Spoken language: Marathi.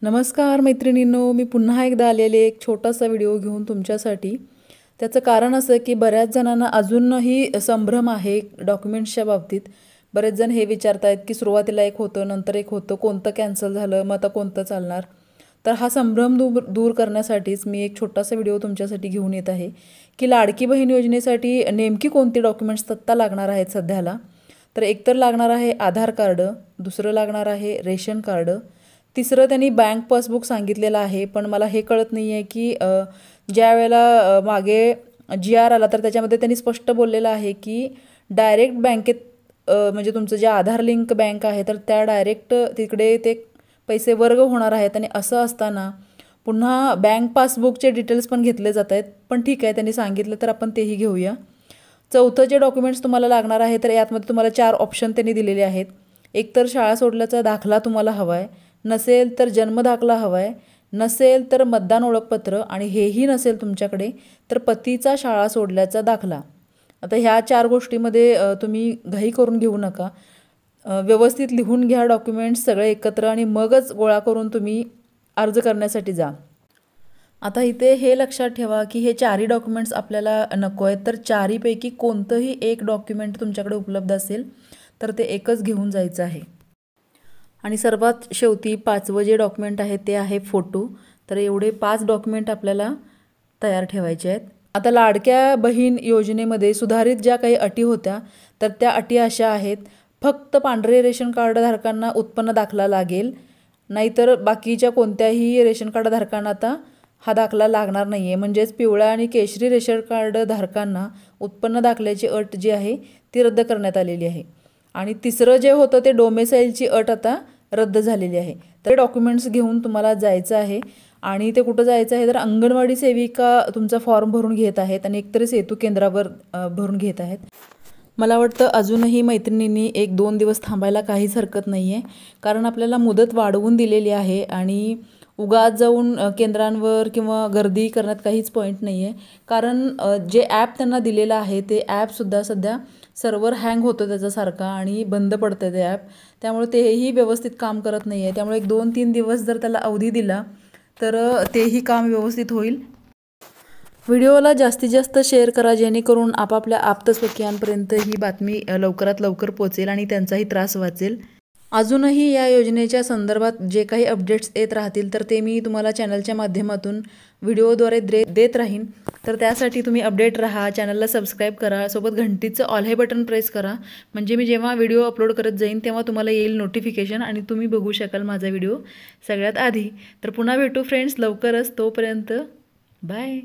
नमस्कार मैत्रिणींनो, मी पुन्हा एकदा आलेले एक छोटासा व्हिडिओ घेऊन तुमच्यासाठी। त्याचं कारण असं की बऱ्याच जणांना अजूनही संभ्रम आहे डॉक्युमेंट्सच्या बाबतीत। बरेच जण हे विचारतात की सुरुवातीला एक होतं, नंतर एक होतं, कोणतं कॅन्सल झालं, मग आता कोणतं चालणार। तर हा संभ्रम दूर करण्यासाठीच मी एक छोटासा व्हिडिओ तुमच्यासाठी घेऊन येत आहे की लाडकी बहीण योजनेसाठी नेमकी कोणती डॉक्युमेंट्स तत्ता लागणार आहेत सध्याला। तर एकतर लागणार आहे आधार कार्ड, दुसरं लागणार आहे रेशन कार्ड, तिसरं त्यांनी बँक पासबुक सांगितलेलं आहे। पण मला हे कळत नाही आहे की ज्या वेळेला मागे GR आला तर त्याच्यामध्ये त्यांनी स्पष्ट बोललेलं आहे की डायरेक्ट बँकेत म्हणजे तुमचं जे आधार लिंक बँक आहे तर त्या डायरेक्ट तिकडे ते पैसे वर्ग होणार आहेत। आणि असं असताना पुन्हा बँक पासबुकचे डिटेल्स पण घेतले जात आहेत। पण ठीक आहे, त्यांनी सांगितलं तर आपण तेही घेऊया। चौथं जे डॉक्युमेंट्स तुम्हाला लागणार आहे तर यामध्ये तुम्हाला 4 ऑप्शन त्यांनी दिलेले आहेत। एकतर शाळा सोडल्याचा दाखला तुम्हाला हवा आहे, नसेल तर जन्मदाखला हवा आहे, नसेल तर मतदान ओळखपत्र, आणि हेही नसेल तुमच्याकडे तर पतीचा शाळा सोडल्याचा दाखला। आता ह्या 4 गोष्टीमध्ये तुम्ही घाई करून घेऊ नका, व्यवस्थित लिहून घ्या डॉक्युमेंट्स सगळे एकत्र आणि मगच गोळा करून तुम्ही अर्ज करण्यासाठी जा। आता इथे हे लक्षात ठेवा की हे 4ही डॉक्युमेंट्स आपल्याला नको आहेत, तर 4पैकी कोणतंही एक डॉक्युमेंट तुमच्याकडे उपलब्ध असेल तर ते एकच घेऊन जायचं आहे। आणि सर्वात शेवटी 5वं जे डॉक्युमेंट आहे ते आहे फोटो। तर एवढे 5 डॉक्युमेंट आपल्याला तयार ठेवायचे आहेत। आता लाडक्या बहीण योजनेमध्ये सुधारित ज्या काही अटी होत्या तर त्या अटी अशा आहेत, फक्त पांढरे रेशन कार्ड धारकांना उत्पन्न दाखला लागेल, नाहीतर बाकीच्या कोणत्याही रेशन कार्ड धारकांना आता हा दाखला लागणार नाही आहे। म्हणजेच पिवळ्या आणि केशरी रेशन कार्ड धारकांना उत्पन्न दाखल्याची अट जी आहे ती रद्द करण्यात आलेली आहे। आणि तिसरं जे होतं ते डोमेसाईलची अट आता रद्द झालेली आहे। तर डॉक्युमेंट्स घेऊन तुम्हाला जायचं आहे आणि ते कुठं जायचं आहे तर अंगणवाडी सेविका तुमचा फॉर्म भरून घेत आहेत आणि एकतरी सेतू केंद्रावर भरून घेत आहेत। मला वाटतं अजूनही मैत्रिणींनी 1-2 दिवस थांबायला काहीच हरकत नाही आहे, कारण आपल्याला मुदत वाढवून दिलेली आहे आणि उगाच जाऊन केंद्रांवर किंवा गर्दी करण्यात काहीच पॉईंट नाही आहे। कारण जे ॲप त्यांना दिलेलं आहे ते ॲपसुद्धा सध्या सर्व्हर हँग होतं त्याच्यासारखा आणि बंद पडतं ते ॲप, त्यामुळे तेही व्यवस्थित काम करत नाही आहे। त्यामुळे 1-2-3 दिवस जर त्याला अवधी दिला तर तेही काम व्यवस्थित होईल। व्हिडिओला जास्तीत जास्त शेअर करा, जेणेकरून आपापल्या आप्तस्वकीयांपर्यंत ही बातमी लवकरात लवकर पोहोचेल आणि त्यांचाही त्रास वाचेल। अजूनही या योजनेच्या संदर्भात जे काही अपडेट्स येत राहतील तर ते मी तुम्हाला चॅनलच्या माध्यमातून व्हिडिओद्वारे देत राहीन। तर त्यासाठी तुम्ही अपडेट राहा, चॅनलला सबस्क्राईब करा, सोबत घंटीचं ऑल हे बटन प्रेस करा, म्हणजे मी जेव्हा व्हिडिओ अपलोड करत जाईन तेव्हा तुम्हाला येईल नोटिफिकेशन आणि तुम्ही बघू शकाल माझा व्हिडिओ सगळ्यात आधी। तर पुन्हा भेटू फ्रेंड्स लवकरच, तोपर्यंत बाय।